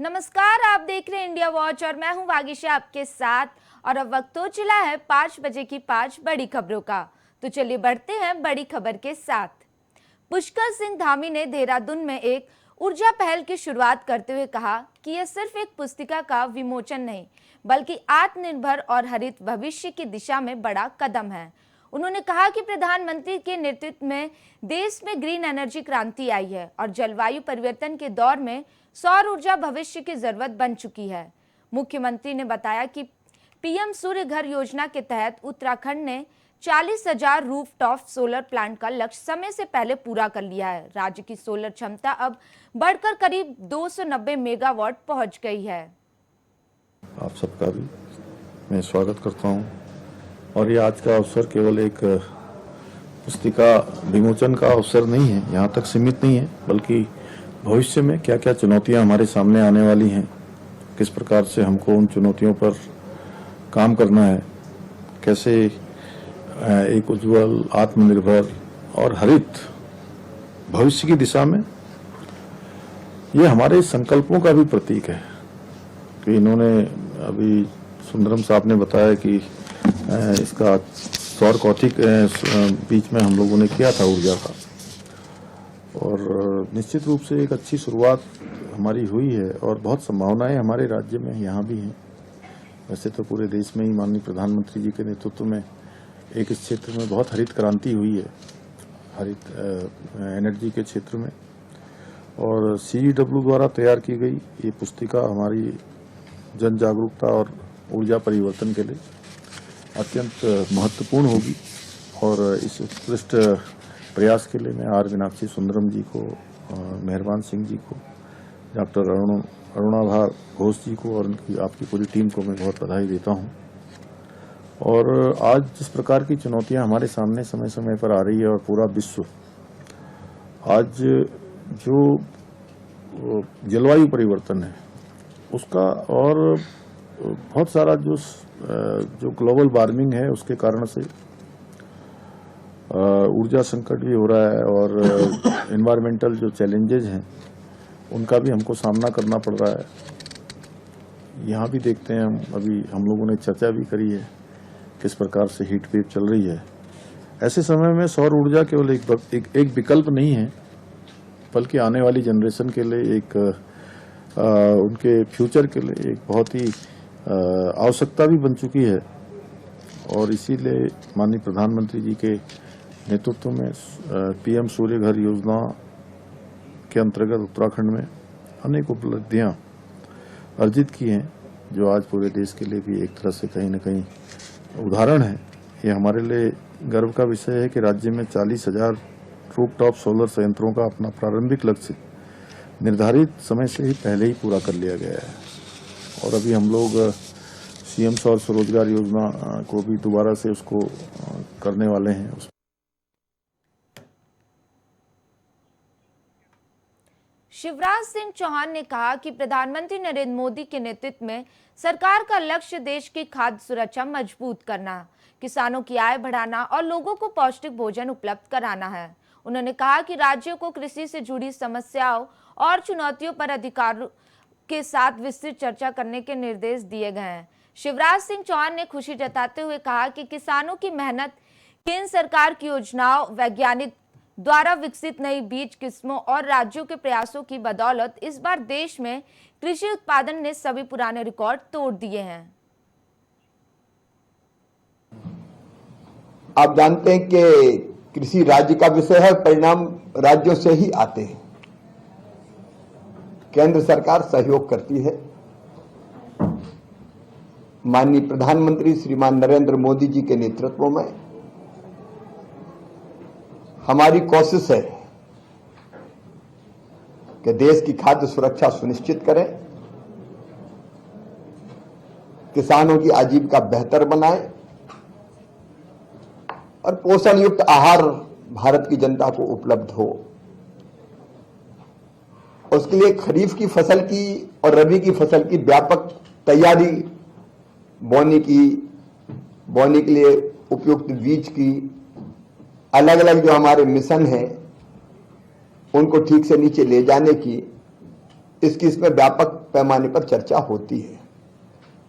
नमस्कार, आप देख रहे हैं इंडिया वॉच और मैं हूं वागीशा आपके साथ। और अब वक्त हो चला है 5 बजे की 5 बड़ी खबरों का। तो चलिए बढ़ते हैं बड़ी खबर के साथ। पुष्कर सिंह धामी ने देहरादून में एक ऊर्जा पहल की शुरुआत करते हुए कहा कि यह सिर्फ एक पुस्तिका का विमोचन नहीं बल्कि आत्मनिर्भर और हरित भविष्य की दिशा में बड़ा कदम है। उन्होंने कहा कि प्रधानमंत्री के नेतृत्व में देश में ग्रीन एनर्जी क्रांति आई है और जलवायु परिवर्तन के दौर में सौर ऊर्जा भविष्य की जरूरत बन चुकी है। मुख्यमंत्री ने बताया कि पीएम सूर्य घर योजना के तहत उत्तराखंड ने 40,000 रूफटॉप सोलर प्लांट का लक्ष्य समय से पहले पूरा कर लिया है। राज्य की सोलर क्षमता अब बढ़कर करीब 290 मेगावाट पहुंच गई है। आप सबका भी मैं स्वागत करता हूं और ये आज का अवसर केवल एक पुस्तिका विमोचन का अवसर नहीं है, यहाँ तक सीमित नहीं है, बल्कि भविष्य में क्या क्या चुनौतियां हमारे सामने आने वाली हैं, किस प्रकार से हमको उन चुनौतियों पर काम करना है, कैसे एक उज्जवल, आत्मनिर्भर और हरित भविष्य की दिशा में, ये हमारे संकल्पों का भी प्रतीक है। कि इन्होंने अभी सुंदरम साहब ने बताया कि इसका सौर कौथिक बीच में हम लोगों ने किया था ऊर्जा का, और निश्चित रूप से एक अच्छी शुरुआत हमारी हुई है और बहुत संभावनाएं हमारे राज्य में यहाँ भी हैं। वैसे तो पूरे देश में ही माननीय प्रधानमंत्री जी के नेतृत्व में एक इस क्षेत्र में बहुत हरित क्रांति हुई है, हरित एनर्जी के क्षेत्र में। और CEW द्वारा तैयार की गई ये पुस्तिका हमारी जन जागरूकता और ऊर्जा परिवर्तन के लिए अत्यंत महत्वपूर्ण होगी। और इस उत्कृष्ट प्रयास के लिए मैं आर मीनाक्षी सुंदरम जी को, मेहरबान सिंह जी को, डॉक्टर अरुणाभा घोष जी को और उनकी आपकी पूरी टीम को मैं बहुत बधाई देता हूं। और आज जिस प्रकार की चुनौतियां हमारे सामने समय समय पर आ रही है और पूरा विश्व आज जो जलवायु परिवर्तन है उसका, और बहुत सारा जो ग्लोबल वार्मिंग है उसके कारण से ऊर्जा संकट भी हो रहा है और एनवायरमेंटल जो चैलेंजेज हैं उनका भी हमको सामना करना पड़ रहा है। यहाँ भी देखते हैं अभी हम लोगों ने चर्चा भी करी है किस प्रकार से हीट वेव चल रही है। ऐसे समय में सौर ऊर्जा केवल एक विकल्प नहीं है, बल्कि आने वाली जनरेशन के लिए एक उनके फ्यूचर के लिए एक बहुत ही आवश्यकता भी बन चुकी है। और इसीलिए माननीय प्रधानमंत्री जी के नेतृत्व में पीएम सूर्य घर योजना के अंतर्गत उत्तराखंड में अनेक उपलब्धियां अर्जित की हैं, जो आज पूरे देश के लिए भी एक तरह से कहीं न कहीं उदाहरण है। ये हमारे लिए गर्व का विषय है कि राज्य में 40,000 रूफटॉप सोलर संयंत्रों का अपना प्रारंभिक लक्ष्य निर्धारित समय से ही पहले ही पूरा कर लिया गया है। और अभी हम लोग सीएम सौर स्वरोजगार योजना को भी दोबारा से उसको करने वाले हैं। शिवराज सिंह चौहान ने कहा कि प्रधानमंत्री नरेंद्र मोदी के नेतृत्व में सरकार का लक्ष्य देश की खाद्य सुरक्षा मजबूत करना, किसानों की आय बढ़ाना और लोगों को पौष्टिक भोजन उपलब्ध कराना है। उन्होंने कहा कि राज्यों को कृषि से जुड़ी समस्याओं और चुनौतियों पर अधिकारियों के साथ विस्तृत चर्चा करने के निर्देश दिए गए हैं। शिवराज सिंह चौहान ने खुशी जताते हुए कहा कि किसानों की मेहनत, केंद्र सरकार की योजनाओं, वैज्ञानिक द्वारा विकसित नई बीज किस्मों और राज्यों के प्रयासों की बदौलत इस बार देश में कृषि उत्पादन ने सभी पुराने रिकॉर्ड तोड़ दिए हैं। आप जानते हैं कि कृषि राज्य का विषय है, परिणाम राज्यों से ही आते हैं। केंद्र सरकार सहयोग करती है। माननीय प्रधानमंत्री श्रीमान नरेंद्र मोदी जी के नेतृत्व में हमारी कोशिश है कि देश की खाद्य सुरक्षा सुनिश्चित करें, किसानों की आजीविका बेहतर बनाएं और पोषण युक्त आहार भारत की जनता को उपलब्ध हो। उसके लिए खरीफ की फसल की और रबी की फसल की व्यापक तैयारी, बोने के लिए उपयुक्त बीज की, अलग अलग जो हमारे मिशन हैं उनको ठीक से नीचे ले जाने की, इसकी इसमें व्यापक पैमाने पर चर्चा होती है।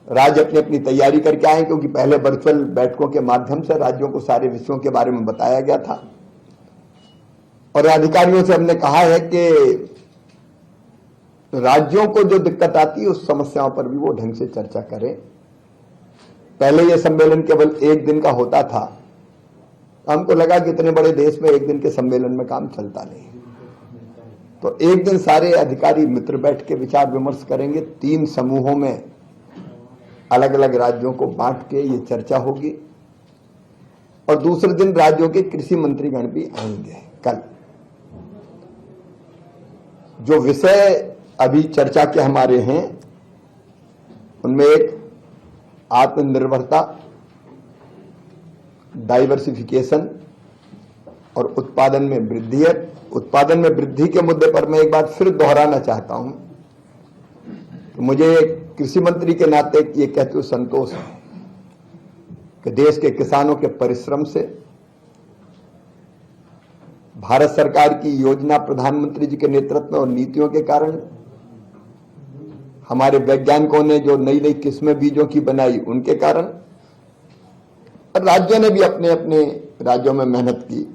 राज्य अपनी अपनी तैयारी करके आए, क्योंकि पहले वर्चुअल बैठकों के माध्यम से राज्यों को सारे विषयों के बारे में बताया गया था और अधिकारियों से हमने कहा है कि राज्यों को जो दिक्कत आती है उस समस्याओं पर भी वो ढंग से चर्चा करें। पहले ये सम्मेलन केवल एक दिन का होता था, हमको लगा कि इतने बड़े देश में एक दिन के सम्मेलन में काम चलता नहीं, तो एक दिन सारे अधिकारी मित्र बैठ के विचार विमर्श करेंगे। 3 समूहों में अलग अलग राज्यों को बांट के ये चर्चा होगी और दूसरे दिन राज्यों के कृषि मंत्रीगण भी आएंगे। कल जो विषय अभी चर्चा के हमारे हैं उनमें एक आत्मनिर्भरता, डाइवर्सिफिकेशन और उत्पादन में वृद्धि है। उत्पादन में वृद्धि के मुद्दे पर मैं एक बार फिर दोहराना चाहता हूं कि मुझे कृषि मंत्री के नाते ये कहते हुए संतोष है कि देश के किसानों के परिश्रम से, भारत सरकार की योजना, प्रधानमंत्री जी के नेतृत्व में और नीतियों के कारण, हमारे वैज्ञानिकों ने जो नई नई किस्में बीजों की बनाई उनके कारण, और राज्यों ने भी अपने अपने राज्यों में मेहनत की,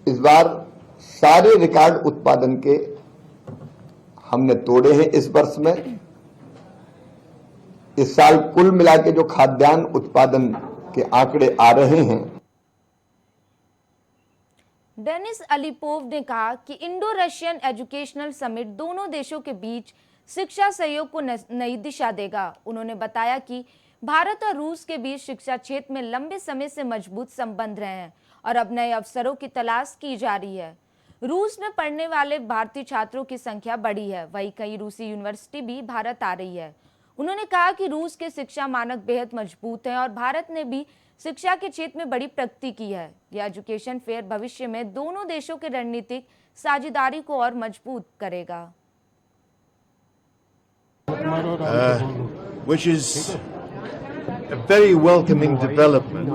इस बार सारे रिकॉर्ड उत्पादन के हमने तोड़े हैं। इस वर्ष में, इस साल कुल मिला के जो खाद्यान्न उत्पादन के आंकड़े आ रहे हैं। डेनिस अलीपोव ने कहा कि इंडो रशियन एजुकेशनल समिट दोनों देशों के बीच शिक्षा सहयोग को नई दिशा देगा। उन्होंने बताया कि भारत और रूस के बीच शिक्षा क्षेत्र में लंबे समय से मजबूत संबंध रहे हैं और अब नए अवसरों की तलाश की जा रही है। रूस में पढ़ने वाले भारतीय छात्रों की संख्या बढ़ी है, वहीं कई रूसी यूनिवर्सिटी भी भारत आ रही है। उन्होंने कहा कि रूस के शिक्षा मानक बेहद मजबूत हैं और भारत ने भी शिक्षा के क्षेत्र में बड़ी प्रगति की है। यह एजुकेशन फेयर भविष्य में दोनों देशों की रणनीतिक साझेदारी को और मजबूत करेगा। Which is a very welcoming development,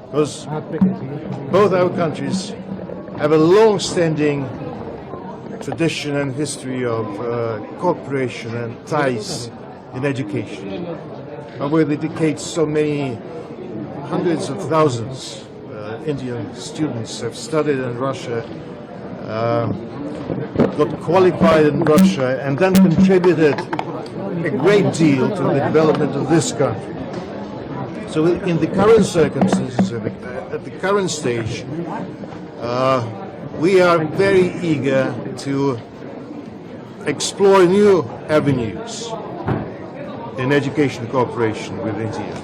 because both our countries have a long-standing tradition and history of cooperation and ties in education. Over the decades, so many hundreds of thousands Indian students have studied in Russia, got qualified in Russia, and then contributed a great deal to the development of this country. So in the current circumstances, at the current stage, we are very eager to explore new avenues in education cooperation with India,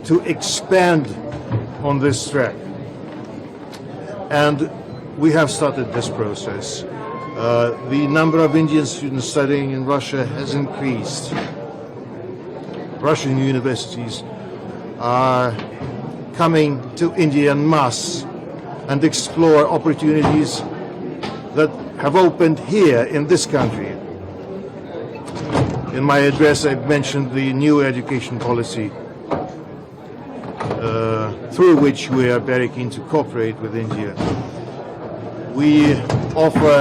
to expand on this track. And we have started this process. The number of Indian students studying in Russia has increased. Russian universities are coming to India en masse and explore opportunities that have opened here in this country. In my address, I've mentioned the new education policy through which we are very keen to cooperate with India. We offer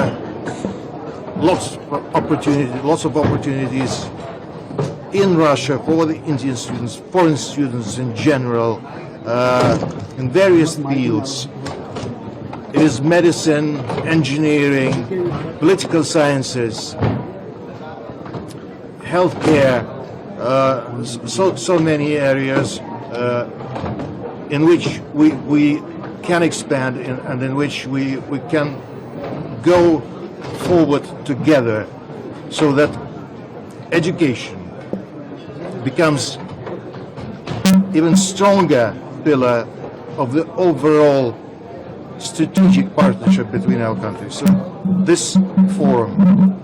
lots of opportunities in Russia for the Indian students, foreign students in general, in various fields. It is medicine, engineering, political sciences, healthcare, so many areas in which we can expand and in which we can go forward together, so that education becomes even stronger pillar of the overall strategic partnership between our countries. So this forum.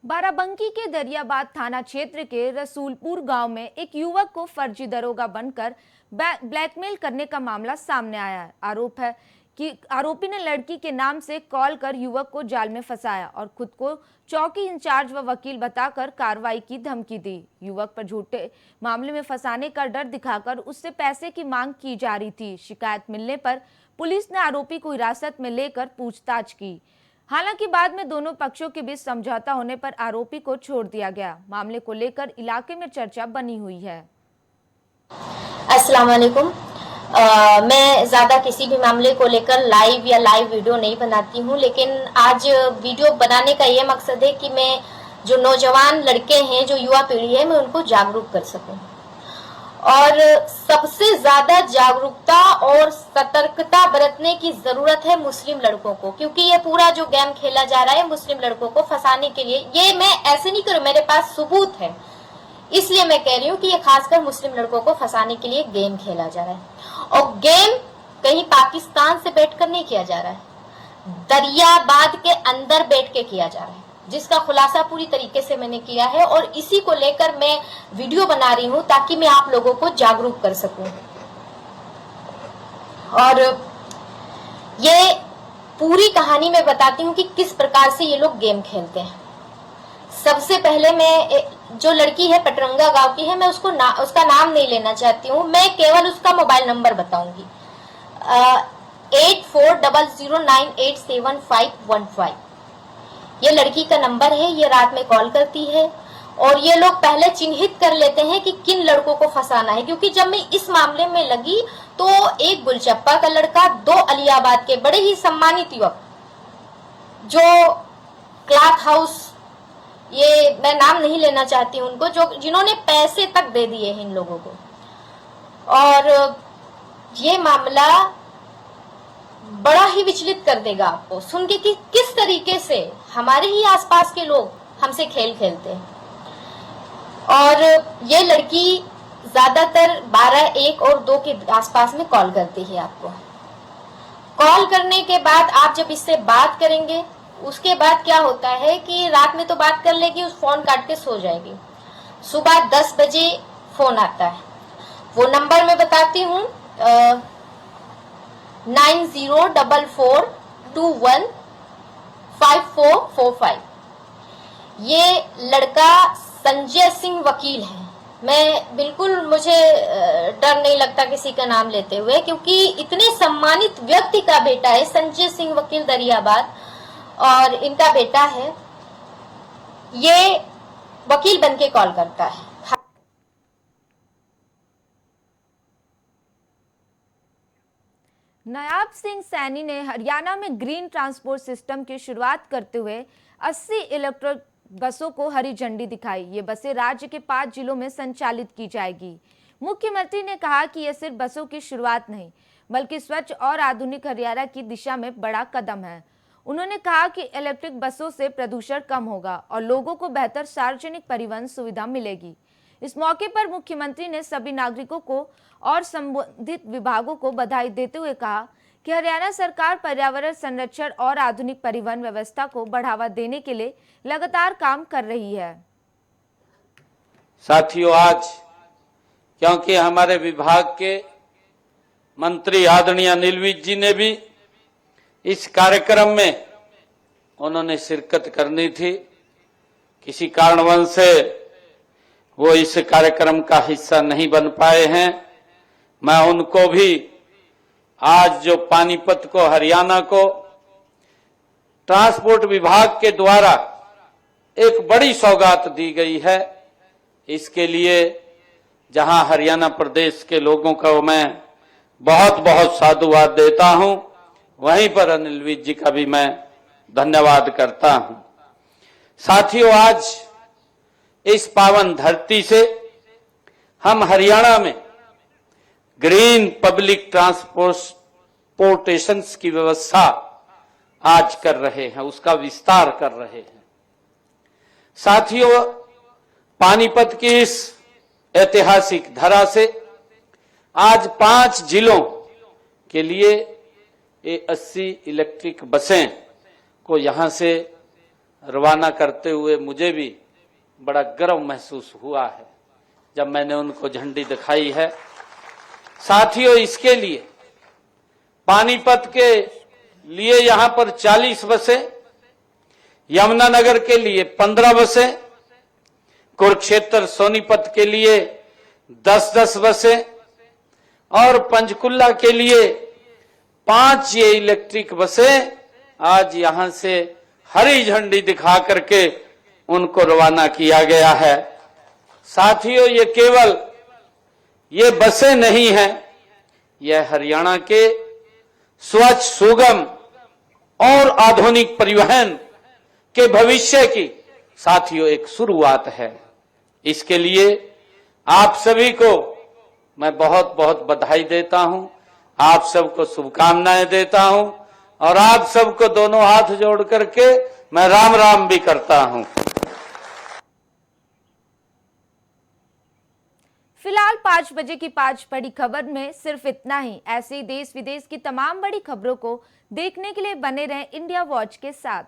Barabanki के दरियाबाद थाना क्षेत्र के रसूलपुर गांव में एक युवक को फर्जी दरोगा बनकर ब्लैकमेल करने का मामला सामने आया है। आरोप है कि आरोपी ने लड़की के नाम से कॉल कर युवक को जाल में फंसाया और खुद को चौकी इंचार्ज व वकील बताकर कार्रवाई की धमकी दी। युवक पर झूठे मामले में फंसाने का डर दिखाकर उससे पैसे की मांग की जा रही थी। शिकायत मिलने पर पुलिस ने आरोपी को हिरासत में लेकर पूछताछ की। हालांकि बाद में दोनों पक्षों के बीच समझौता होने पर आरोपी को छोड़ दिया गया। मामले को लेकर इलाके में चर्चा बनी हुई है। अस्सलाम वालेकुम। मैं ज़्यादा किसी भी मामले को लेकर लाइव वीडियो नहीं बनाती हूँ, लेकिन आज वीडियो बनाने का ये मकसद है कि मैं जो नौजवान लड़के हैं, जो युवा पीढ़ी है, मैं उनको जागरूक कर सकूं। और सबसे ज़्यादा जागरूकता और सतर्कता बरतने की ज़रूरत है मुस्लिम लड़कों को, क्योंकि ये पूरा जो गेम खेला जा रहा है मुस्लिम लड़कों को फंसाने के लिए, ये मैं ऐसे नहीं करूँ, मेरे पास सबूत है, इसलिए मैं कह रही हूँ कि ये खासकर मुस्लिम लड़कों को फंसाने के लिए गेम खेला जा रहा है। और गेम कहीं पाकिस्तान से बैठकर नहीं किया जा रहा है, दरियाबाद के अंदर बैठ के किया जा रहा है, जिसका खुलासा पूरी तरीके से मैंने किया है। और इसी को लेकर मैं वीडियो बना रही हूँ ताकि मैं आप लोगों को जागरूक कर सकूं। और ये पूरी कहानी मैं बताती हूँ कि किस प्रकार से ये लोग गेम खेलते हैं। सबसे पहले मैं, जो लड़की है पटरंगा गांव की है, मैं उसका नाम नहीं लेना चाहती हूँ, मैं केवल उसका मोबाइल नंबर बताऊंगी। 8400987515 ये लड़की का नंबर है। ये रात में कॉल करती है और ये लोग पहले चिन्हित कर लेते हैं कि किन लड़कों को फंसाना है, क्योंकि जब मैं इस मामले में लगी तो एक गुलचप्पा का लड़का, 2 अलियाबाद के बड़े ही सम्मानित युवक, जो क्लॉथ हाउस, ये मैं नाम नहीं लेना चाहती हूँ उनको, जिन्होंने पैसे तक दे दिए हैं इन लोगों को। और ये मामला बड़ा ही विचलित कर देगा आपको सुन के कि किस तरीके से हमारे ही आसपास के लोग हमसे खेल खेलते हैं। और ये लड़की ज्यादातर 12, 1 और 2 के आसपास में कॉल करती है आपको। कॉल करने के बाद आप जब इससे बात करेंगे, उसके बाद क्या होता है कि रात में तो बात कर लेगी, उस फोन काट के सो जाएगी। सुबह 10 बजे फोन आता है, वो नंबर मैं बताती हूँ, 9044215445। ये लड़का संजय सिंह वकील है। मैं बिल्कुल, मुझे डर नहीं लगता किसी का नाम लेते हुए, क्योंकि इतने सम्मानित व्यक्ति का बेटा है संजय सिंह वकील दरियाबाद, और इनका बेटा है, ये वकील बनके कॉल करता है। नायाब सिंह सैनी ने हरियाणा में ग्रीन ट्रांसपोर्ट सिस्टम की शुरुआत करते हुए 80 इलेक्ट्रिक बसों को हरी झंडी दिखाई। ये बसें राज्य के 5 जिलों में संचालित की जाएगी। मुख्यमंत्री ने कहा कि यह सिर्फ बसों की शुरुआत नहीं, बल्कि स्वच्छ और आधुनिक हरियाणा की दिशा में बड़ा कदम है। उन्होंने कहा कि इलेक्ट्रिक बसों से प्रदूषण कम होगा और लोगों को बेहतर सार्वजनिक परिवहन सुविधा मिलेगी। इस मौके पर मुख्यमंत्री ने सभी नागरिकों को और संबंधित विभागों को बधाई देते हुए कहा कि हरियाणा सरकार पर्यावरण संरक्षण और आधुनिक परिवहन व्यवस्था को बढ़ावा देने के लिए लगातार काम कर रही है। साथियों, आज क्योंकि हमारे विभाग के मंत्री आदरणीय अनिल विज जी ने भी इस कार्यक्रम में उन्होंने शिरकत करनी थी, किसी कारणवश से वो इस कार्यक्रम का हिस्सा नहीं बन पाए हैं। मैं उनको भी आज जो पानीपत को, हरियाणा को ट्रांसपोर्ट विभाग के द्वारा एक बड़ी सौगात दी गई है, इसके लिए जहां हरियाणा प्रदेश के लोगों को मैं बहुत बहुत साधुवाद देता हूं, वहीं पर अनिल विज जी का भी मैं धन्यवाद करता हूं। साथियों, आज इस पावन धरती से हम हरियाणा में ग्रीन पब्लिक ट्रांसपोर्टेशन की व्यवस्था आज कर रहे हैं, उसका विस्तार कर रहे हैं। साथियों, पानीपत की इस ऐतिहासिक धरा से आज 5 जिलों के लिए ये 80 इलेक्ट्रिक बसें को यहां से रवाना करते हुए मुझे भी बड़ा गर्व महसूस हुआ है जब मैंने उनको झंडी दिखाई है। साथियों, इसके लिए पानीपत के लिए यहां पर 40 बसें, यमुनानगर के लिए 15 बसें, कुरुक्षेत्र सोनीपत के लिए 10-10 बसें और पंचकुला के लिए 5 ये इलेक्ट्रिक बसें आज यहां से हरी झंडी दिखा करके उनको रवाना किया गया है। साथियों, ये केवल ये बसें नहीं हैं, यह हरियाणा के स्वच्छ, सुगम और आधुनिक परिवहन के भविष्य की साथियों एक शुरुआत है। इसके लिए आप सभी को मैं बहुत बहुत बधाई देता हूं, आप सबको शुभकामनाएं देता हूं और आप सबको दोनों हाथ जोड़ करके मैं राम राम भी करता हूं। फिलहाल 5 बजे की 5 बड़ी खबर में सिर्फ इतना ही। ऐसे ही देश विदेश की तमाम बड़ी खबरों को देखने के लिए बने रहें इंडिया वॉच के साथ।